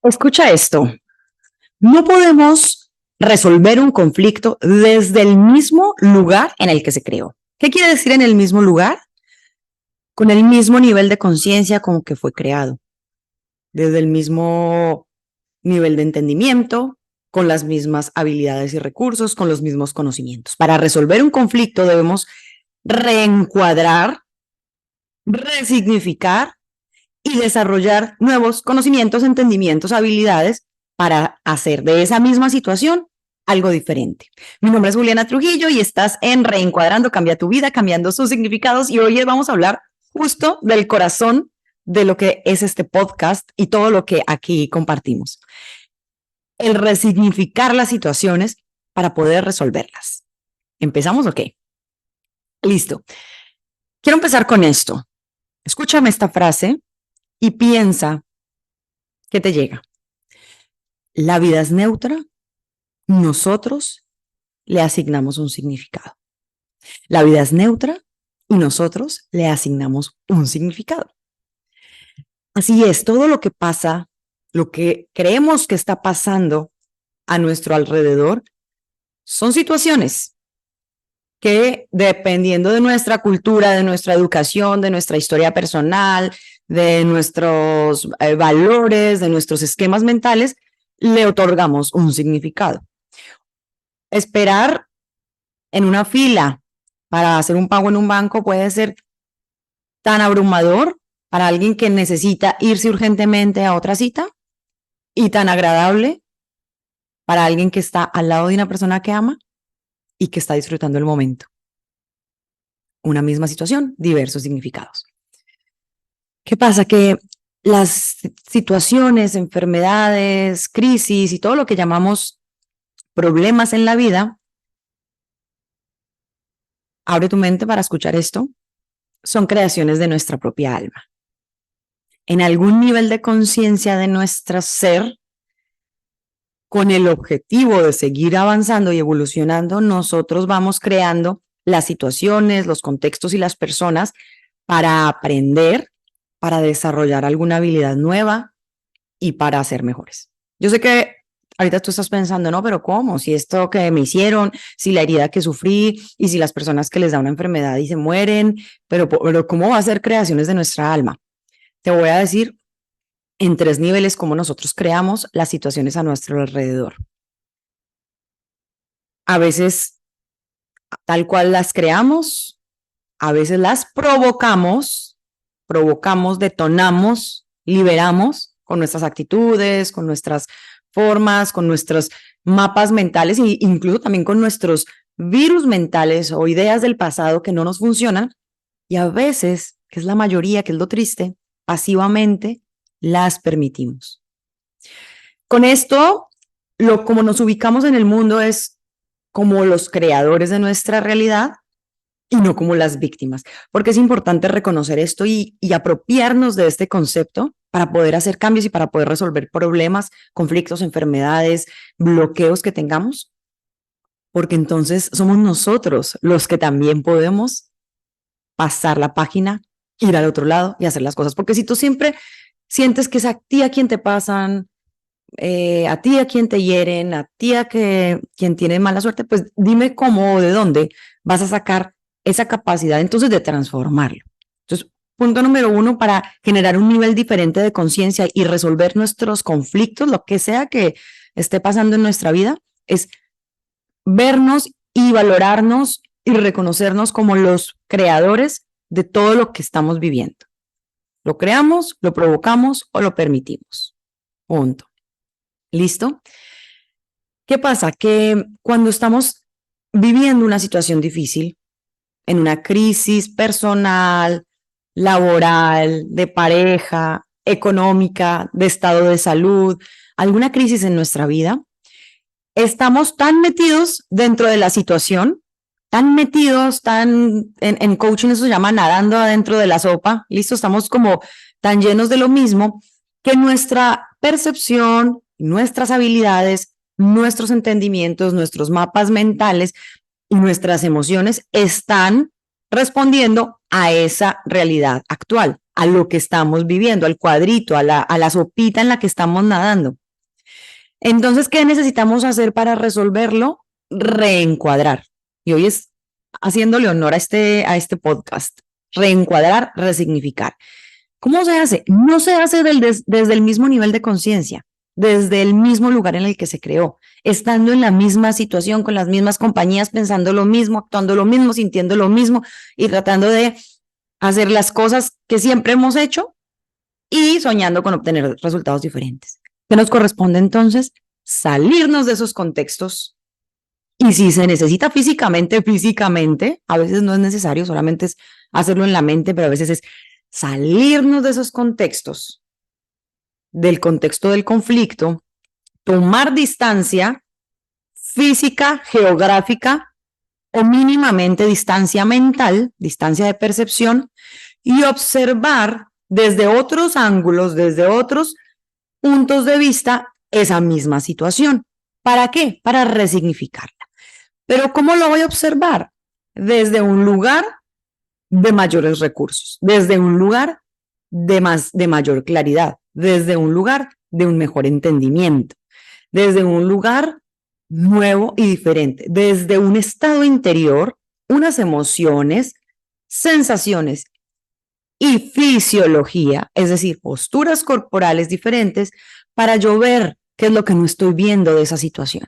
Escucha esto. No podemos resolver un conflicto desde el mismo lugar en el que se creó. ¿Qué quiere decir en el mismo lugar? Con el mismo nivel de conciencia con que fue creado, desde el mismo nivel de entendimiento, con las mismas habilidades y recursos, con los mismos conocimientos. Para resolver un conflicto debemos reencuadrar, resignificar y desarrollar nuevos conocimientos, entendimientos, habilidades para hacer de esa misma situación algo diferente. Mi nombre es Juliana Trujillo y estás en Reencuadrando, cambia tu vida, cambiando sus significados, y hoy vamos a hablar justo del corazón de lo que es este podcast y todo lo que aquí compartimos. El resignificar las situaciones para poder resolverlas. ¿Empezamos o qué? Listo. Quiero empezar con esto. Escúchame esta frase y piensa qué te llega. La vida es neutra, nosotros le asignamos un significado. La vida es neutra y nosotros le asignamos un significado. Así es, todo lo que pasa, lo que creemos que está pasando a nuestro alrededor, son situaciones que, dependiendo de nuestra cultura, de nuestra educación, de nuestra historia personal, de nuestros valores, de nuestros esquemas mentales, le otorgamos un significado. Esperar en una fila para hacer un pago en un banco puede ser tan abrumador para alguien que necesita irse urgentemente a otra cita y tan agradable para alguien que está al lado de una persona que ama y que está disfrutando el momento. Una misma situación, diversos significados. ¿Qué pasa? Que las situaciones, enfermedades, crisis y todo lo que llamamos problemas en la vida, abre tu mente para escuchar esto, son creaciones de nuestra propia alma. En algún nivel de conciencia de nuestro ser, con el objetivo de seguir avanzando y evolucionando, nosotros vamos creando las situaciones, los contextos y las personas para aprender, para desarrollar alguna habilidad nueva y para ser mejores. Yo sé que ahorita tú estás pensando, no, pero ¿cómo? Si esto que me hicieron, si la herida que sufrí y si las personas que les da una enfermedad y se mueren, pero ¿cómo va a ser creaciones de nuestra alma? Te voy a decir en 3 niveles cómo nosotros creamos las situaciones a nuestro alrededor. A veces tal cual las creamos, a veces las provocamos, detonamos, liberamos con nuestras actitudes, con nuestras formas, con nuestros mapas mentales e incluso también con nuestros virus mentales o ideas del pasado que no nos funcionan, y a veces, que es la mayoría, que es lo triste, pasivamente las permitimos. Con esto, como nos ubicamos en el mundo es como los creadores de nuestra realidad y no como las víctimas, porque es importante reconocer esto y apropiarnos de este concepto para poder hacer cambios y para poder resolver problemas, conflictos, enfermedades, bloqueos que tengamos, porque entonces somos nosotros los que también podemos pasar la página, ir al otro lado y hacer las cosas, porque si tú siempre sientes que es a ti a quien te pasan, a ti a quien te hieren, a ti a quien tiene mala suerte, pues dime cómo o de dónde vas a sacar esa capacidad entonces de transformarlo. Entonces, punto número 1 para generar un nivel diferente de conciencia y resolver nuestros conflictos, lo que sea que esté pasando en nuestra vida, es vernos y valorarnos y reconocernos como los creadores de todo lo que estamos viviendo. Lo creamos, lo provocamos o lo permitimos. Punto. ¿Listo? ¿Qué pasa? Que cuando estamos viviendo una situación difícil, en una crisis personal, laboral, de pareja, económica, de estado de salud, alguna crisis en nuestra vida, estamos tan metidos dentro de la situación, tan metidos, en coaching eso se llama nadando adentro de la sopa, listo, estamos como tan llenos de lo mismo que nuestra percepción, nuestras habilidades, nuestros entendimientos, nuestros mapas mentales y nuestras emociones están respondiendo a esa realidad actual, a lo que estamos viviendo, al cuadrito, a la sopita en la que estamos nadando. Entonces, ¿qué necesitamos hacer para resolverlo? Reencuadrar. Y hoy es haciéndole honor a este podcast. Reencuadrar, resignificar. ¿Cómo se hace? No se hace desde el mismo nivel de conciencia, desde el mismo lugar en el que se creó, estando en la misma situación, con las mismas compañías, pensando lo mismo, actuando lo mismo, sintiendo lo mismo y tratando de hacer las cosas que siempre hemos hecho y soñando con obtener resultados diferentes. ¿Qué nos corresponde entonces? Salirnos de esos contextos. Y si se necesita físicamente, a veces no es necesario, solamente es hacerlo en la mente, pero a veces es salirnos de esos contextos, del contexto del conflicto, tomar distancia física, geográfica o mínimamente distancia mental, distancia de percepción, y observar desde otros ángulos, desde otros puntos de vista, esa misma situación. ¿Para qué? Para resignificarla. Pero ¿cómo lo voy a observar? Desde un lugar de mayores recursos, desde un lugar de mayor claridad, desde un lugar de un mejor entendimiento, desde un lugar nuevo y diferente, desde un estado interior, unas emociones, sensaciones y fisiología, es decir, posturas corporales diferentes para yo ver qué es lo que no estoy viendo de esa situación.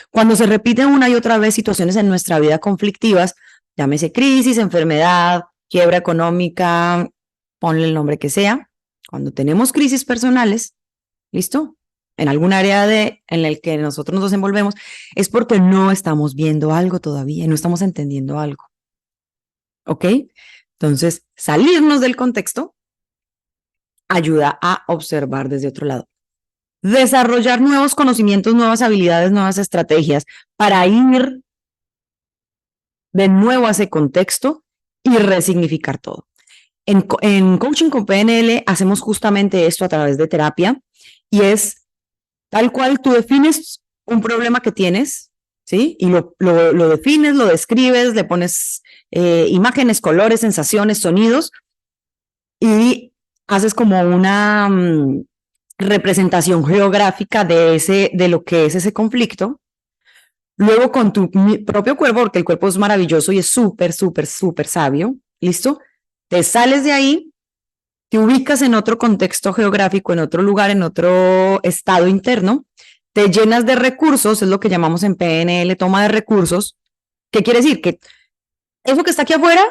Cuando se repiten una y otra vez situaciones en nuestra vida conflictivas, llámese crisis, enfermedad, quiebra económica, ponle el nombre que sea, cuando tenemos crisis personales, ¿listo? En algún área en el que nosotros nos desenvolvemos, es porque no estamos viendo algo todavía, no estamos entendiendo algo. ¿Ok? Entonces, salirnos del contexto ayuda a observar desde otro lado. Desarrollar nuevos conocimientos, nuevas habilidades, nuevas estrategias para ir de nuevo a ese contexto y resignificar todo. En Coaching con PNL hacemos justamente esto a través de terapia y es tal cual tú defines un problema que tienes, ¿sí? Y lo defines, lo describes, le pones imágenes, colores, sensaciones, sonidos y haces como una representación geográfica de lo que es ese conflicto. Luego con tu propio cuerpo, porque el cuerpo es maravilloso y es súper, súper, súper sabio, ¿listo? Te sales de ahí, te ubicas en otro contexto geográfico, en otro lugar, en otro estado interno, te llenas de recursos, es lo que llamamos en PNL toma de recursos. ¿Qué quiere decir? Que eso que está aquí afuera,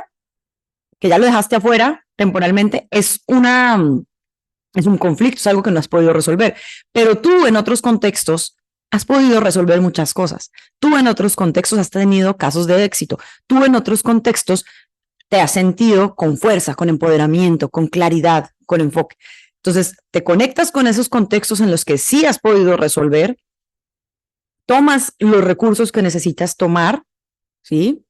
que ya lo dejaste afuera temporalmente, es un conflicto, es algo que no has podido resolver. Pero tú en otros contextos has podido resolver muchas cosas. Tú en otros contextos has tenido casos de éxito. Tú en otros contextos te has sentido con fuerza, con empoderamiento, con claridad, con enfoque. Entonces, te conectas con esos contextos en los que sí has podido resolver, tomas los recursos que necesitas tomar, ¿sí?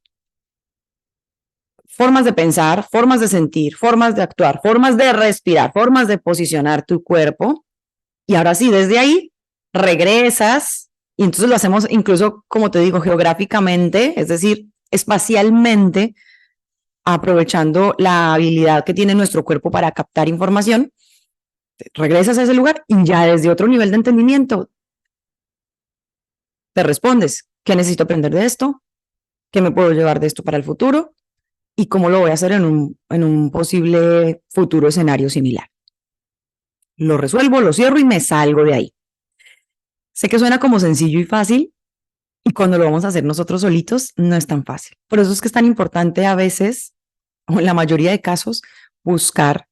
Formas de pensar, formas de sentir, formas de actuar, formas de respirar, formas de posicionar tu cuerpo. Y ahora sí, desde ahí regresas y entonces lo hacemos incluso, como te digo, geográficamente, es decir, espacialmente, aprovechando la habilidad que tiene nuestro cuerpo para captar información. Regresas a ese lugar y ya desde otro nivel de entendimiento te respondes, ¿qué necesito aprender de esto? ¿Qué me puedo llevar de esto para el futuro? ¿Y cómo lo voy a hacer en un posible futuro escenario similar? Lo resuelvo, lo cierro y me salgo de ahí. Sé que suena como sencillo y fácil, y cuando lo vamos a hacer nosotros solitos, no es tan fácil. Por eso es que es tan importante a veces, o en la mayoría de casos, buscar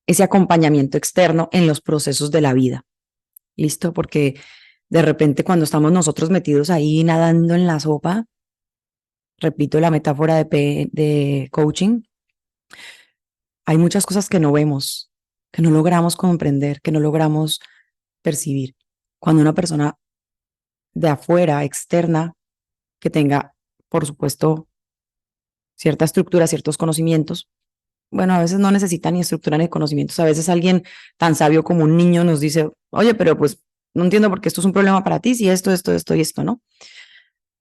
ese acompañamiento externo en los procesos de la vida. ¿Listo? Porque de repente cuando estamos nosotros metidos ahí nadando en la sopa, repito la metáfora de coaching, hay muchas cosas que no vemos, que no logramos comprender, que no logramos percibir. Cuando una persona de afuera, externa, que tenga, por supuesto, cierta estructura, ciertos conocimientos, bueno, a veces no necesita ni estructura ni conocimientos. A veces alguien tan sabio como un niño nos dice, oye, pero pues no entiendo por qué esto es un problema para ti, si esto y esto, ¿no?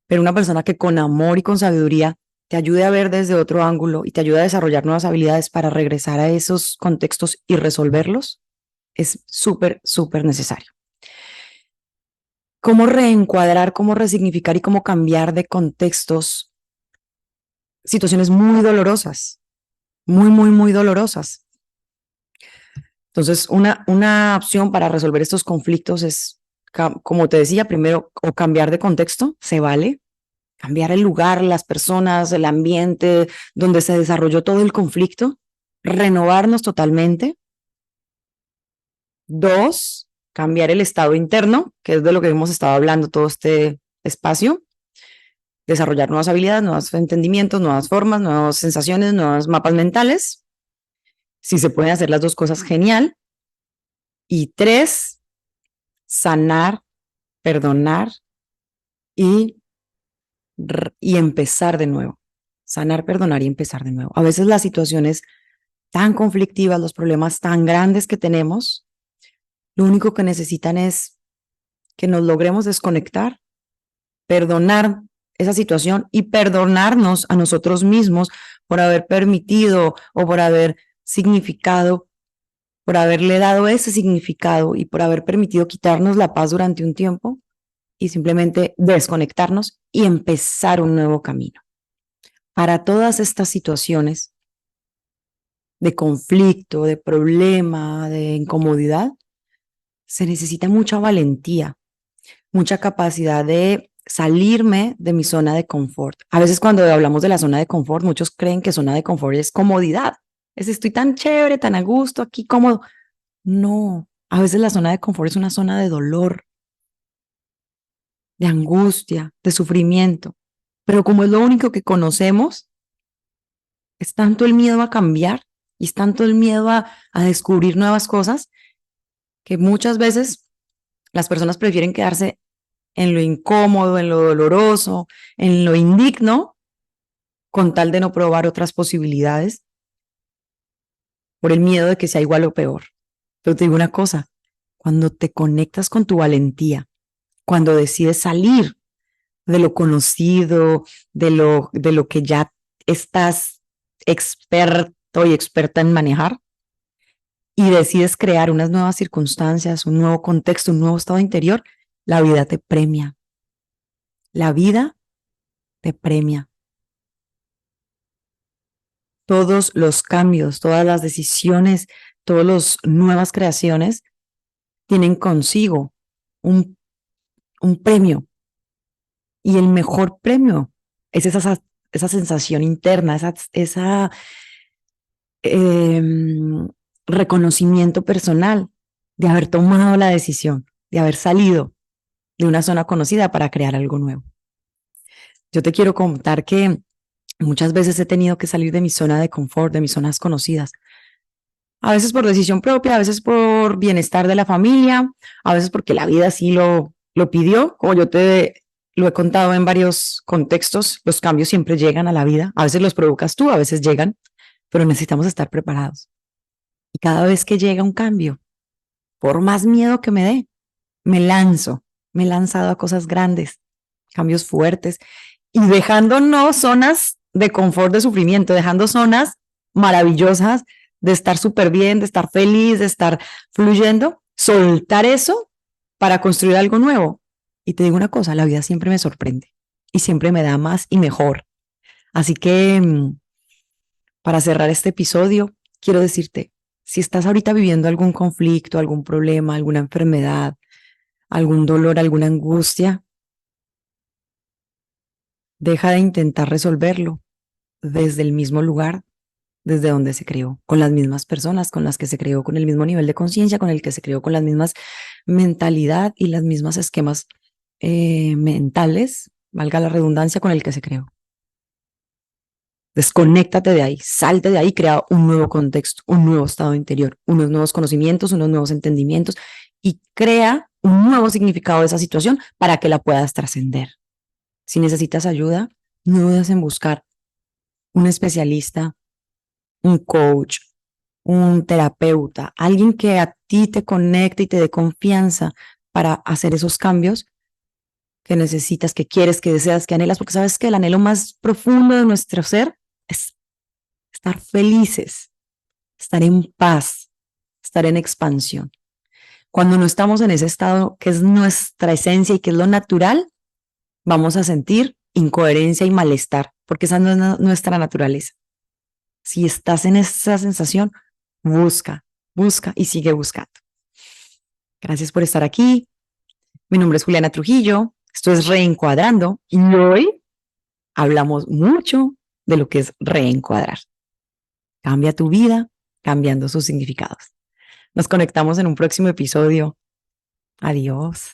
Pero una persona que con amor y con sabiduría te ayude a ver desde otro ángulo y te ayude a desarrollar nuevas habilidades para regresar a esos contextos y resolverlos, es súper, súper necesario. ¿Cómo reencuadrar, cómo resignificar y cómo cambiar de contextos situaciones muy dolorosas? Muy, muy, muy dolorosas. Entonces, una opción para resolver estos conflictos es, como te decía, primero, o cambiar de contexto, se vale. Cambiar el lugar, las personas, el ambiente donde se desarrolló todo el conflicto, renovarnos totalmente. 2, cambiar el estado interno, que es de lo que hemos estado hablando todo este espacio. Desarrollar nuevas habilidades, nuevos entendimientos, nuevas formas, nuevas sensaciones, nuevos mapas mentales. Si se pueden hacer las dos cosas, genial. Y 3, sanar, perdonar y, y empezar de nuevo. Sanar, perdonar y empezar de nuevo. A veces las situaciones tan conflictivas, los problemas tan grandes que tenemos, lo único que necesitan es que nos logremos desconectar, perdonar esa situación y perdonarnos a nosotros mismos por haber permitido o por haber significado, por haberle dado ese significado y por haber permitido quitarnos la paz durante un tiempo y simplemente desconectarnos y empezar un nuevo camino. Para todas estas situaciones de conflicto, de problema, de incomodidad, se necesita mucha valentía, mucha capacidad de salirme de mi zona de confort. A veces cuando hablamos de la zona de confort, muchos creen que zona de confort es comodidad. Es estoy tan chévere, tan a gusto, aquí cómodo. No, a veces la zona de confort es una zona de dolor, de angustia, de sufrimiento. Pero como es lo único que conocemos, es tanto el miedo a cambiar y es tanto el miedo a descubrir nuevas cosas que muchas veces las personas prefieren quedarse en lo incómodo, en lo doloroso, en lo indigno, con tal de no probar otras posibilidades por el miedo de que sea igual o peor. Pero te digo una cosa, cuando te conectas con tu valentía, cuando decides salir de lo conocido, de lo que ya estás experto y experta en manejar, y decides crear unas nuevas circunstancias, un nuevo contexto, un nuevo estado interior, la vida te premia. La vida te premia. Todos los cambios, todas las decisiones, todas las nuevas creaciones tienen consigo un, un premio. Y el mejor premio es esa sensación interna, esa eh, reconocimiento personal de haber tomado la decisión, de haber salido de una zona conocida para crear algo nuevo. Yo te quiero contar que muchas veces he tenido que salir de mi zona de confort, de mis zonas conocidas. A veces por decisión propia, a veces por bienestar de la familia, a veces porque la vida así lo pidió. Como yo te lo he contado en varios contextos, los cambios siempre llegan a la vida. A veces los provocas tú, a veces llegan, pero necesitamos estar preparados. Y cada vez que llega un cambio, por más miedo que me dé, me lanzo. Me he lanzado a cosas grandes, cambios fuertes y dejando no zonas de confort, de sufrimiento, dejando zonas maravillosas de estar súper bien, de estar feliz, de estar fluyendo, soltar eso para construir algo nuevo. Y te digo una cosa, la vida siempre me sorprende y siempre me da más y mejor. Así que para cerrar este episodio, quiero decirte, si estás ahorita viviendo algún conflicto, algún problema, alguna enfermedad, algún dolor, alguna angustia, deja de intentar resolverlo desde el mismo lugar, desde donde se creó, con las mismas personas con las que se creó, con el mismo nivel de conciencia, con el que se creó, con las mismas mentalidad y las mismas esquemas mentales, valga la redundancia, con el que se creó. Desconéctate de ahí, salte de ahí, crea un nuevo contexto, un nuevo estado interior, unos nuevos conocimientos, unos nuevos entendimientos y crea un nuevo significado de esa situación para que la puedas trascender. Si necesitas ayuda, no dudes en buscar un especialista, un coach, un terapeuta, alguien que a ti te conecte y te dé confianza para hacer esos cambios que necesitas, que quieres, que deseas, que anhelas, porque sabes que el anhelo más profundo de nuestro ser es estar felices, estar en paz, estar en expansión. Cuando no estamos en ese estado que es nuestra esencia y que es lo natural, vamos a sentir incoherencia y malestar, porque esa no es nuestra naturaleza. Si estás en esa sensación, busca, busca y sigue buscando. Gracias por estar aquí. Mi nombre es Juliana Trujillo. Esto es Reencuadrando y hoy hablamos mucho de lo que es reencuadrar. Cambia tu vida cambiando sus significados. Nos conectamos en un próximo episodio. Adiós.